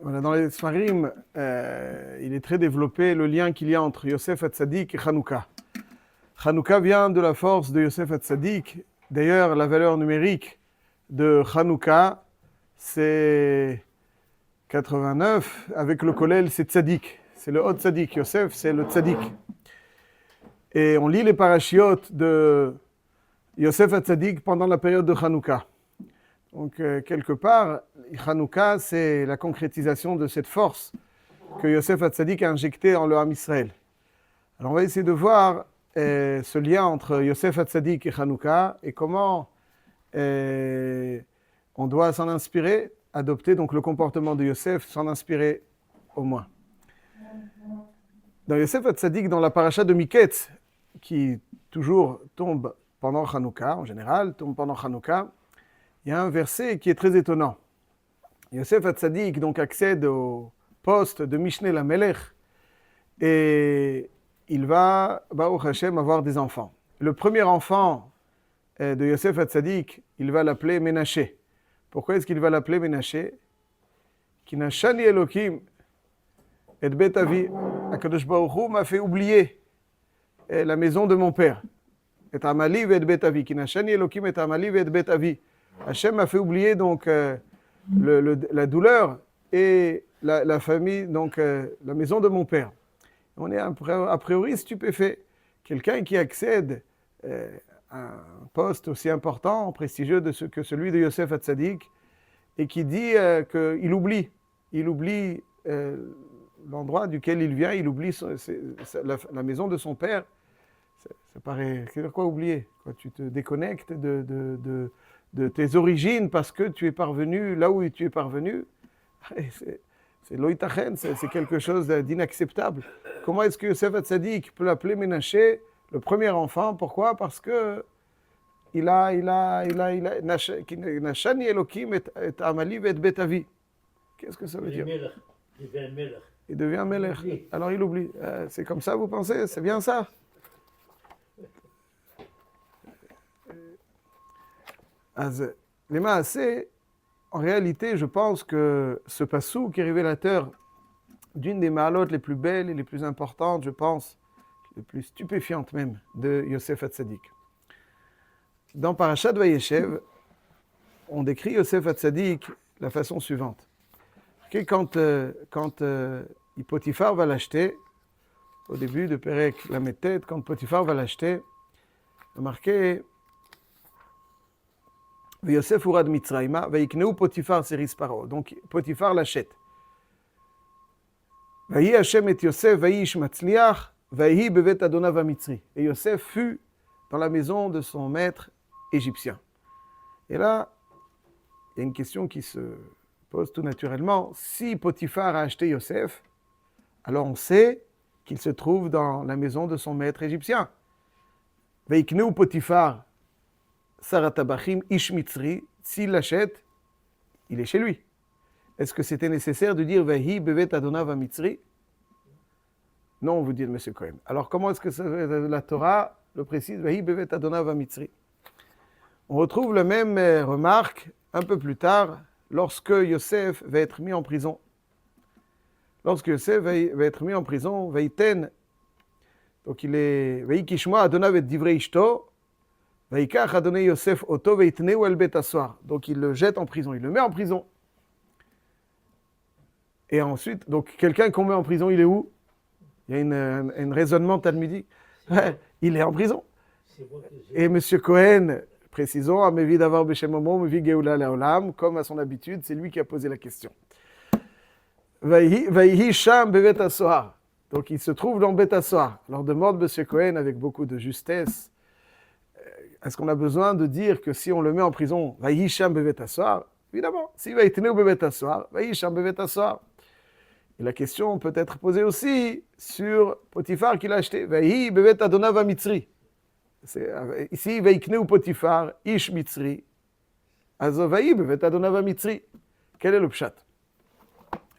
Voilà, dans les Sfarim, il est très développé le lien qu'il y a entre Yosef Hatzadik et Hanouka. Hanouka vient de la force de Yosef Hatzadik. D'ailleurs, la valeur numérique de Hanouka, c'est 89. Avec le Kollel, c'est Tzadik. C'est le Hod Tzadik. Yosef, c'est le Tzadik. Et on lit les parachiotes de Yosef Hatzadik pendant la période de Hanouka. Donc, quelque part, Hanouka, c'est la concrétisation de cette force que Yosef Hatzadik a injectée en le Ham Israël. Alors, on va essayer de voir ce lien entre Yosef Hatzadik et Hanouka et comment on doit s'en inspirer, adopter donc le comportement de Yosef, s'en inspirer au moins. Dans Yosef Hatzadik, dans la paracha de Miketz, qui toujours tombe pendant Hanouka, en général, tombe pendant Hanouka, il y a un verset qui est très étonnant. Yosef Hatzadik donc accède au poste de Mishneh Lamelech et il va, Baruch Hashem, avoir des enfants. Le premier enfant de Yosef Hatzadik, il va l'appeler Menaché. Pourquoi est-ce qu'il va l'appeler Menaché? Ki nashani Elokim et Bet Avi. HaKadosh Baruch Hu m'a fait oublier la maison de mon père. Et Amali et Bet Avi. Ki nashani Elokim et Amali et Bet Avi. Hachem m'a fait oublier donc la douleur et la famille, donc la maison de mon père. On est a priori stupéfait. Quelqu'un qui accède à un poste aussi important, prestigieux que celui de Yosef Hatzadik, et qui dit qu'il oublie l'endroit duquel il vient, il oublie la maison de son père. Ça paraît, quoi oublier? Tu te déconnectes de tes origines parce que tu es parvenu là où tu es parvenu. C'est loïtachen, c'est quelque chose d'inacceptable. Comment est-ce que Yosef Hatzadik peut l'appeler Menaché, le premier enfant? Pourquoi? Parce que il a Nashani Elokim et Amali et Bet Avi. Qu'est-ce que ça veut dire? Il devient Melech. Alors il oublie. C'est comme ça, vous pensez? C'est bien ça? Les Maaseh, en réalité, je pense que ce passouk est révélateur d'une des ma'alot les plus belles et les plus importantes, je pense, les plus stupéfiantes même, de Yosef Hatzadik. Dans Parashat Vayeshev, on décrit Yosef Hatzadik de la façon suivante. Quand Potiphar va l'acheter, au début de Perek Lametet, quand Potiphar va l'acheter, il est marqué Yosef urad Mitzrayma, Vaikneu Potiphar seris paro. Donc Potiphar l'achète. Vayi Hashem et Yosef, Vayi ish matzliach, Vayi bevet Adonav Mitzri. Et Yosef fut dans la maison de son maître égyptien. Et là, il y a une question qui se pose tout naturellement. Si Potiphar a acheté Yosef, alors on sait qu'il se trouve dans la maison de son maître égyptien. Vaikneu Potiphar Saratabachim Ish Mitzri, s'il l'achète, il est chez lui. Est-ce que c'était nécessaire de dire Vahi bevet Adonav Mitzri? Non, vous dites, monsieur Cohen. Alors comment est-ce que la Torah le précise Vahi bevet Adonav Mitzri? On retrouve la même remarque un peu plus tard, lorsque Yosef va être mis en prison. Lorsque Yosef va être mis en prison, Vaïten, donc il est Vahi Kishma Adonav et Divrei Ishto, donc il le jette en prison, il le met en prison. Et ensuite, donc quelqu'un qu'on met en prison, il est où? Il y a un raisonnement talmudique. Il est en prison. Et M. Cohen, précisons, comme à son habitude, c'est lui qui a posé la question. Donc il se trouve dans Bet HaSohar. Alors demande M. Cohen avec beaucoup de justesse, est-ce qu'on a besoin de dire que si on le met en prison, Vayi Sham bevet hasohar? Évidemment, si Vaïtneu bevet hasohar, Vayi Sham bevet hasohar. Et la question peut être posée aussi sur Potiphar qui l'a acheté. Vayi bevet Adonav Mitzri. Ici, Vaïkneu Potiphar, Ish Mitzri. Azo Vayi bevet Adonav Mitzri. Quel est le pshat?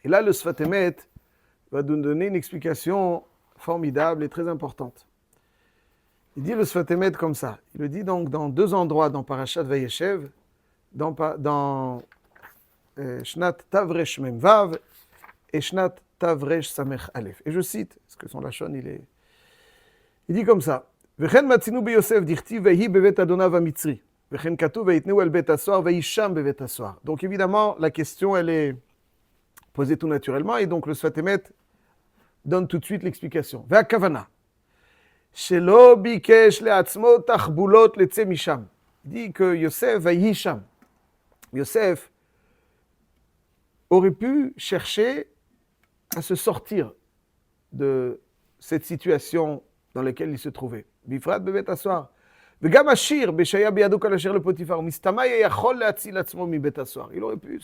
Et là, le Sfat Emet va nous donner une explication formidable et très importante. Il dit le Sfat Emet comme ça. Il le dit donc dans deux endroits dans Parashat Vayeshev, dans Shnat Tavresh Mem Vav et Shnat Tavresh Samech Aleph. Et je cite, parce que son lachon, il dit comme ça. Vechen matzinu beyosef dirti vehi bevet adonav hamitzri. Vechen katuv veitneu el bet hasoar veisham bevet hasoar. Donc évidemment, la question, elle est posée tout naturellement, et donc le Sfat Emet donne tout de suite l'explication. Ve'akavana. Shelo bikesh le'atzmo tachbulot le'tze misham. Il dit que Yosef veihisham. Yosef aurait pu chercher à se sortir de cette situation dans laquelle il se trouvait. Bifrat bevet hasoar. וגם השיר, בשהיה בידו כל אשר לפוטיפר, מסתמה יכול להציל עצמו מבית הסוהר. Il aurait pu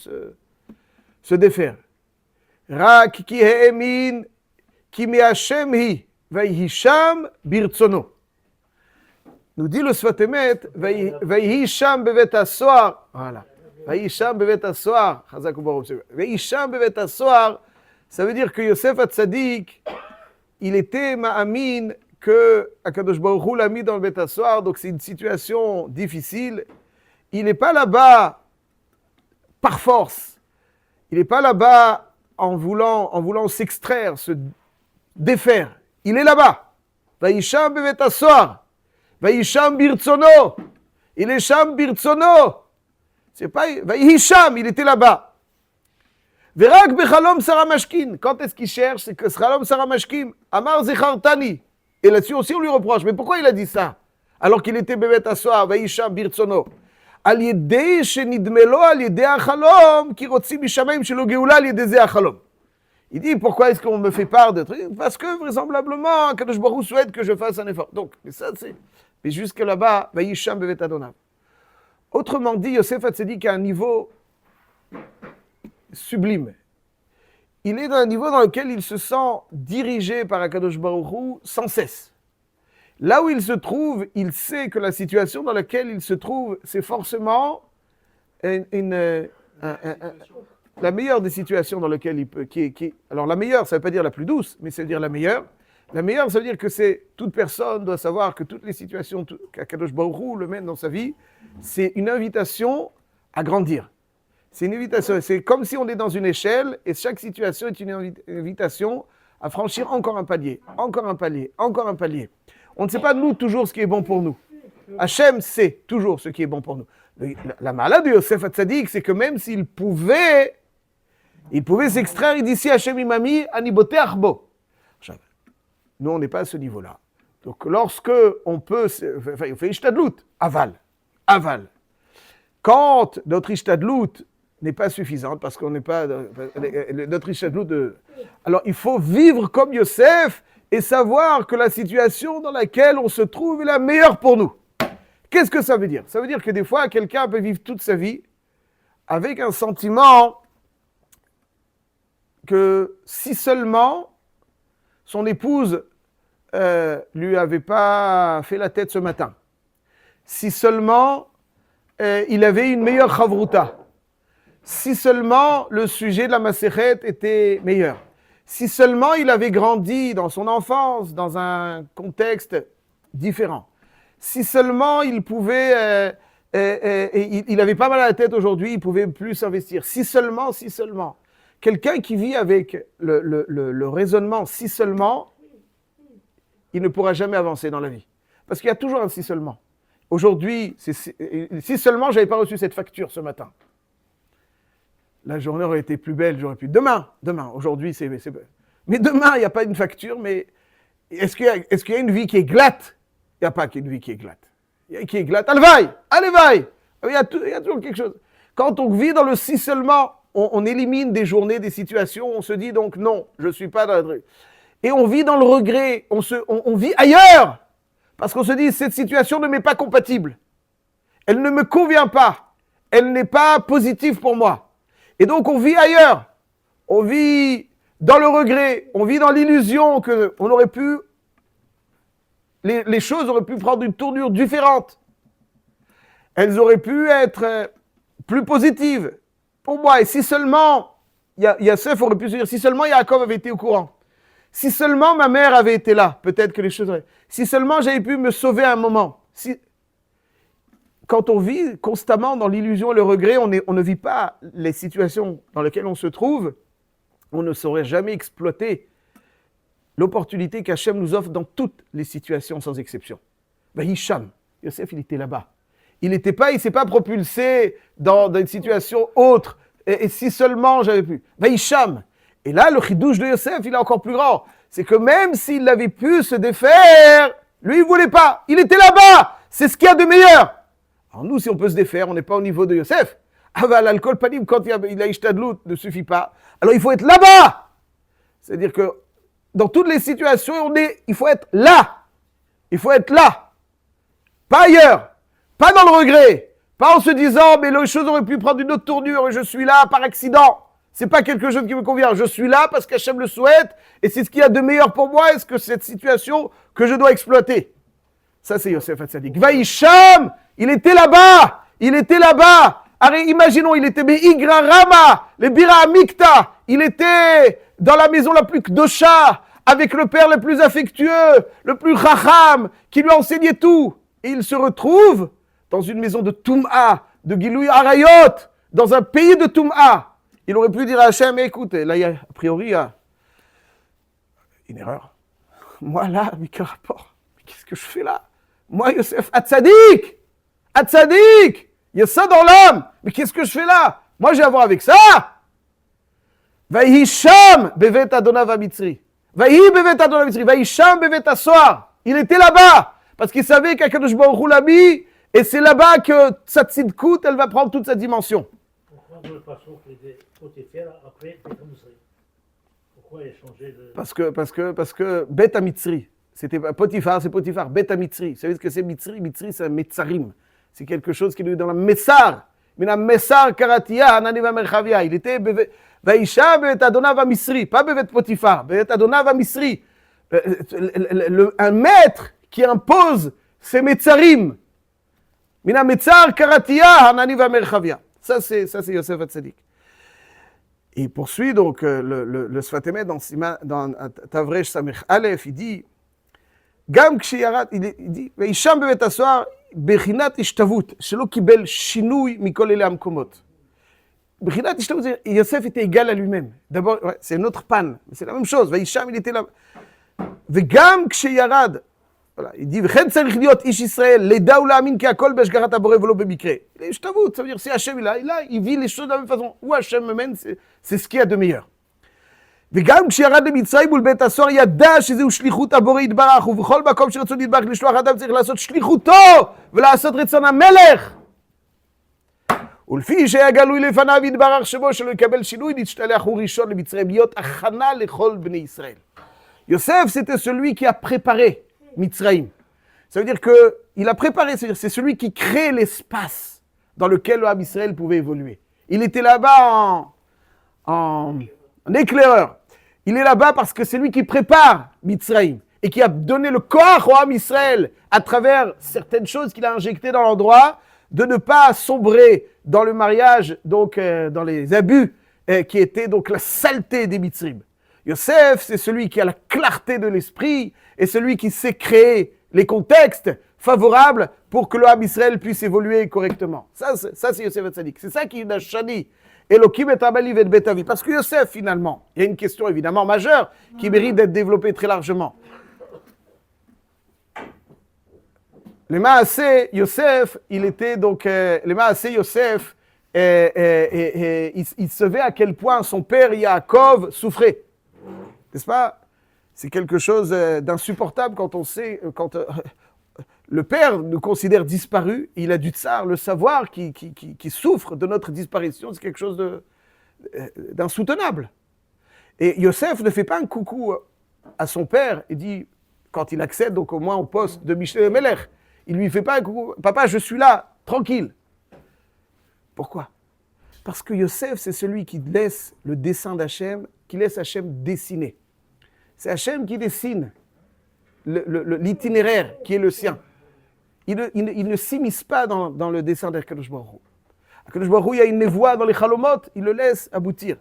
se défaire. רק כי האמין, כי מהשם היא, ויהי שם ברצונו. nous dit le Sfat Emet, ויהי שם בבית הסוהר, voilà. ויהי שם בבית הסוהר, חזק וברוך. ויהי שם בבית הסוהר, ça veut dire que Yosef Hatzadik, il était ma'amin, que Akadosh Baruch Hu l'a mis dans le Beth HaSohar, donc c'est une situation difficile. Il n'est pas là-bas par force. Il n'est pas là-bas en voulant s'extraire, se défaire. Il est là-bas. Vayisham bevet HaSohar. Vayisham birtzono. Il est sham birtzono. C'est pas Vayisham, il était là-bas. Verak bechalom Sarah Mashkin. Quand est-ce qu'il cherche? C'est que Chalom Sarah Mashkin. Amar zechartani. Et là-dessus aussi, on lui reproche. Mais pourquoi il a dit ça? Alors qu'il était Bevet HaSohar, Vayisham birtzono. Al yedei shenidmelo al yedei hachalom, ki rotzi mishamayim shelo geoula al yedei ze hachalom. Il dit, pourquoi est-ce qu'on me fait part de trucs? Parce que, vraisemblablement, Kadosh Baruch Hu souhaite que je fasse un effort. Donc, mais ça, c'est... Mais jusque là-bas, Vayisham Bevet Adonav. Autrement dit, Yosef Hatzadik a un niveau sublime. Il est dans un niveau dans lequel il se sent dirigé par Akadosh Baruch Hu sans cesse. Là où il se trouve, il sait que la situation dans laquelle il se trouve, c'est forcément la meilleure des situations dans lesquelles il peut... alors la meilleure, ça ne veut pas dire la plus douce, mais ça veut dire la meilleure. La meilleure, ça veut dire que toute personne doit savoir que toutes les situations qu'Akadosh Baruch Hu le mène dans sa vie, c'est une invitation à grandir. C'est une invitation, c'est comme si on est dans une échelle et chaque situation est une invitation à franchir encore un palier, encore un palier, encore un palier. On ne sait pas nous toujours ce qui est bon pour nous. Hachem sait toujours ce qui est bon pour nous. La malade de Yosef Hatzadik, c'est que même s'il pouvait s'extraire d'ici Hachem imami anibote achbo. Nous, on n'est pas à ce niveau-là. Donc lorsque on peut, on fait ishtadlut, aval. Quand notre ishtadlut n'est pas suffisante parce qu'on n'est pas notre ishtadlut alors il faut vivre comme Yosef et savoir que la situation dans laquelle on se trouve est la meilleure pour nous. Qu'est-ce que ça veut dire? Ça veut dire que des fois, quelqu'un peut vivre toute sa vie avec un sentiment que si seulement son épouse lui avait pas fait la tête ce matin, si seulement il avait une meilleure chavruta, si seulement le sujet de la Masechet était meilleur, si seulement il avait grandi dans son enfance dans un contexte différent, si seulement il pouvait, il avait pas mal à la tête aujourd'hui, il pouvait plus s'investir, si seulement, quelqu'un qui vit avec le raisonnement si seulement, il ne pourra jamais avancer dans la vie. Parce qu'il y a toujours un si seulement. Aujourd'hui, si seulement j'avais pas reçu cette facture ce matin. La journée aurait été plus belle, j'aurais pu. Demain, aujourd'hui, c'est... Mais demain, il n'y a pas une facture, mais est-ce qu'il y a une vie qui est glatte? Il n'y a pas qu'une vie qui est glatte. Il y a qui est glatte. Allez, vaille. Il y a toujours quelque chose. Quand on vit dans le si seulement, on élimine des journées, des situations, on se dit donc non, je ne suis pas dans le truc. Et on vit dans le regret, on vit ailleurs. Parce qu'on se dit, cette situation ne m'est pas compatible. Elle ne me convient pas. Elle n'est pas positive pour moi. Et donc, on vit ailleurs. On vit dans le regret. On vit dans l'illusion qu'on aurait pu... Les choses auraient pu prendre une tournure différente. Elles auraient pu être plus positives pour moi. Et si seulement, Yosef aurait pu se dire, si seulement Yaakov avait été au courant. Si seulement ma mère avait été là, peut-être que les choses auraient... Si seulement j'avais pu me sauver un moment. quand on vit constamment dans l'illusion et le regret, on ne vit pas les situations dans lesquelles on se trouve, on ne saurait jamais exploiter l'opportunité qu'Hachem nous offre dans toutes les situations sans exception. Hicham, Yosef, il était là-bas. Il ne s'est pas propulsé dans une situation autre. Et si seulement j'avais pu. Hicham. Et là, le chidouche de Yosef, il est encore plus grand. C'est que même s'il avait pu se défaire, lui, il ne voulait pas. Il était là-bas. C'est ce qu'il y a de meilleur. Alors nous, si on peut se défaire, on n'est pas au niveau de Yosef. L'alcool panim, quand il a ishtadlout, ne suffit pas. Alors il faut être là-bas. C'est-à-dire que dans toutes les situations, il faut être là. Il faut être là. Pas ailleurs. Pas dans le regret. Pas en se disant, mais les choses auraient pu prendre une autre tournure et je suis là par accident. C'est pas quelque chose qui me convient. Je suis là parce qu'Hachem le souhaite et c'est ce qu'il y a de meilleur pour moi. Est-ce que cette situation que je dois exploiter? Ça, c'est Yosef Hatzadik. Vaïcham, il était là-bas. Il était là-bas. Allez, imaginons, il était Igra Rama, les Bira Amikta. Il était dans la maison la plus kdosha, avec le père le plus affectueux, le plus chacham, qui lui enseignait tout. Et il se retrouve dans une maison de Toum'a, de Gilouy Arayot, dans un pays de Toum'a. Il aurait pu dire à Hachem, écoute, là, il y a, a priori, il y a une erreur. Moi, là, mais quel rapport? Mais qu'est-ce que je fais là? Moi, Yosef, Hatzadik! Hatzadik! Il y a ça dans l'âme. Mais qu'est-ce que je fais là? Moi, j'ai à voir avec ça. Vaïhisham bevet Adonav Mitzri. Vaïhi bevet Adonav Mitzri. Vaïhisham bevet Asoar. Il était là-bas. Parce qu'il savait qu'Akadosh Baruch Hu l'a mis. Et c'est là-bas que sa tzidkout, elle va prendre toute sa dimension. Pourquoi de toute façon qu'il était Potiphar après Mitzri? Pourquoi il a changé de... Parce que Bet Mitzri. C'était Potiphar, c'est Potiphar. Bet Mitzri. Vous savez ce que c'est Mitzri? Mitzri, c'est un Metzarim. C'est quelque chose qui est dans la Messar. Mais la Messar Karatia, Hananiva Merchavia. Il était Vaïcha Bevet Adonav Misri. Pas Bevet Potiphar. Bevet Adonav Misri. Un maître qui impose ses Metzarim. Mina Metzar Karatia, Hananiva Merchavia. Ça, c'est Yosef Hatzadik. Et il poursuit donc le Sfatemet dans Tavresh Samech Aleph. Il dit Gam Kshiyarat, il dit Vaïcham Bevet Asoar. Bechinat Ishtavut, שלא קיבל שינוי מכל אלה המקומות. Bechinat Ishtavut, Yosef était égal à lui-même. D'abord, ouais, c'est une autre panne, mais c'est la même chose. Vaïcham, il était là. וגם כשירד, voilà, il dit, וכן צריך להיות איש ישראל, לדע ולהאמין כי הכל בהשגחת הבורא ולא במקרה. Ishtavut, ça veut dire, c'est Hachem, il vit les choses de la même façon. Où Hachem me mène, c'est ce qu'il y a de meilleur. וגם כשירד למצרים מול בית הסוהר ידע שזהו שליחות הבורא יתברך, ובכל מקום שרצון יתברך לשלוח אדם צריך לעשות שליחותו ולעשות רצון המלך. ולפי שהיה גלוי לפניו יתברך שמו שלא יקבל שינוי, נשתלח הוא ראשון למצרים להיות הכנה לכל בני ישראל. Yosef, c'était celui qui a préparé Mitzraïm. Ça veut dire qu'il a préparé, c'est celui qui crée l'espace dans lequel l'homme Israël pouvait évoluer. Il était là-bas en éclaireur. Il est là-bas parce que c'est lui qui prépare Mitzraïm et qui a donné le corps au Ham Israël à travers certaines choses qu'il a injectées dans l'endroit, de ne pas sombrer dans le mariage, donc dans les abus, qui étaient donc la saleté des Mitzrim. Yosef, c'est celui qui a la clarté de l'esprit et celui qui sait créer les contextes favorables pour que le Ham Israël puisse évoluer correctement. Ça c'est Yosef Hatzadik. C'est ça qui est Nashani. Elohim et Abali et Betavi. Parce que Yosef, finalement, il y a une question évidemment majeure qui mérite d'être développée très largement. Les Maaseh Yosef, il était donc. Les Maaseh Yosef, il savait à quel point son père Yaakov souffrait. N'est-ce pas? C'est quelque chose d'insupportable quand on sait. Quand le père nous considère disparus, il a du tsar, le savoir qui souffre de notre disparition, c'est quelque chose d'insoutenable. Et Yosef ne fait pas un coucou à son père et dit, quand il accède donc au moins au poste de Mishneh Melech, il lui fait pas un coucou, papa je suis là, tranquille. Pourquoi? Parce que Yosef c'est celui qui laisse le dessin d'Hachem, qui laisse Hachem dessiner. C'est Hachem qui dessine l'itinéraire qui est le sien. Il ne s'immisce pas dans le dessin d'Akadosh Baruch Hu. Akadosh Baruch Hu, il y a une névoie dans les chalomot, il le laisse aboutir.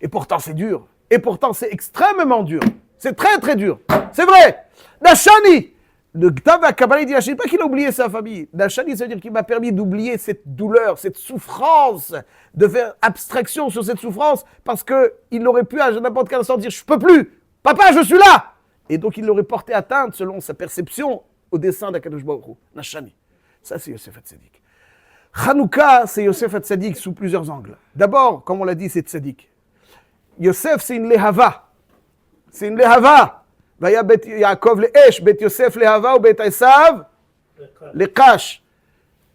Et pourtant c'est dur. Et pourtant c'est extrêmement dur. C'est très très dur. C'est vrai. Nashani, Le Ktav HaKabbalah, il dit, je ne dis pas qu'il a oublié sa famille. Nachani, ça veut dire qu'il m'a permis d'oublier cette douleur, cette souffrance, de faire abstraction sur cette souffrance, parce qu'il aurait pu à n'importe quel instant dire, je ne peux plus, papa, je suis là. Et donc il aurait porté atteinte, selon sa perception, au dessein d'Akadosh Baruch Hu. Nachani. Ça, c'est Yosef HaTzadik. Hanouka, c'est Yosef HaTzadik sous plusieurs angles. D'abord, comme on l'a dit, c'est Tzadik. Yosef, c'est une lehava. C'est une lehava. Vaya bet Yaakov le'esh, bet Yosef lehava ou bet Esav le'kash.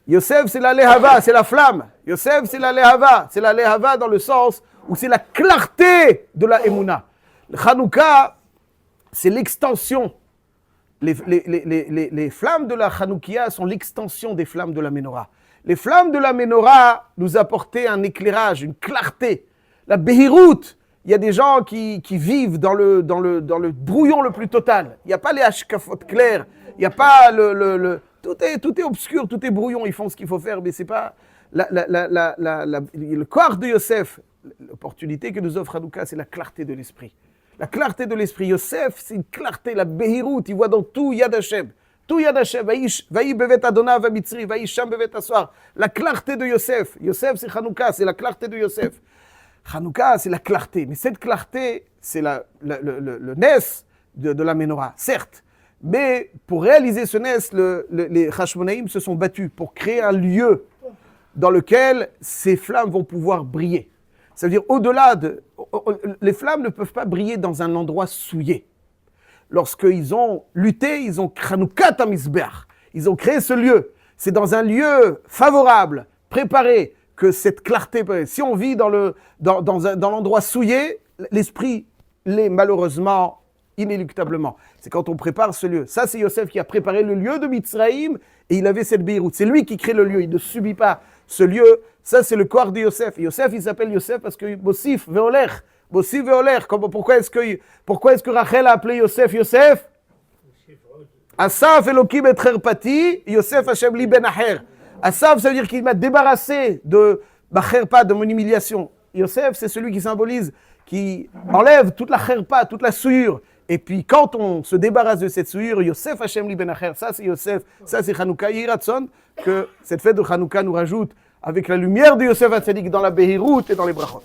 Yosef, c'est la lehava, c'est la flamme. Yosef, c'est la lehava. C'est la lehava dans le sens où c'est la clarté de la Emouna. Le Hanouka, c'est l'extension. Les flammes de la Hanoukia sont l'extension des flammes de la Menorah. Les flammes de la Menorah nous apportaient un éclairage, une clarté. La Behirut, il y a des gens qui vivent dans le brouillon le plus total. Il n'y a pas les hashkafot clairs, il n'y a pas tout est obscur, tout est brouillon, ils font ce qu'il faut faire, mais c'est pas... le corps de Yosef, l'opportunité que nous offre Hanouka, c'est la clarté de l'esprit. La clarté de l'esprit. Yosef, c'est une clarté, la Behirut, il voit dans tout Yad Hashem. Tout Yad Hashem, Vaï bevet Adonai Vamitzri, Vaï Sham bevet Aswar. La clarté de Yosef. Yosef, c'est Hanouka, c'est la clarté de Yosef. Hanouka, c'est la clarté. Mais cette clarté, c'est le nes de la Menorah, certes. Mais pour réaliser ce nes, les Hashmonaïm se sont battus pour créer un lieu dans lequel ces flammes vont pouvoir briller. Ça veut dire, au-delà les flammes ne peuvent pas briller dans un endroit souillé. Lorsqu'ils ont lutté, ils ont Hanoukat HaMizbeach. Ils ont créé ce lieu. C'est dans un lieu favorable, préparé, que cette clarté... Si on vit dans l'endroit souillé, l'esprit l'est malheureusement, inéluctablement. C'est quand on prépare ce lieu. Ça, c'est Yosef qui a préparé le lieu de Mitzraïm et il avait cette Beirut. C'est lui qui crée le lieu. Il ne subit pas ce lieu. Ça, c'est le corps de Yosef. Yosef, il s'appelle Yosef parce que Bossif, Veoler. Bossif, Veoler. Pourquoi est-ce que Rachel a appelé Yosef Yosef? Asaf Elokim et Herpati, Yosef Hashem li ben Acher. Asaf, ça veut dire qu'il m'a débarrassé de ma kherpa, de mon humiliation. Yosef, c'est celui qui symbolise, qui enlève toute la kherpa, toute la souillure. Et puis, quand on se débarrasse de cette souillure, Yosef Hashem li ben Acher, ça c'est Yosef, ça c'est Hanouka. Yiratson, que cette fête de Hanouka nous rajoute avec la lumière de Yosef HaTzadik dans la Behirut et dans les brachot.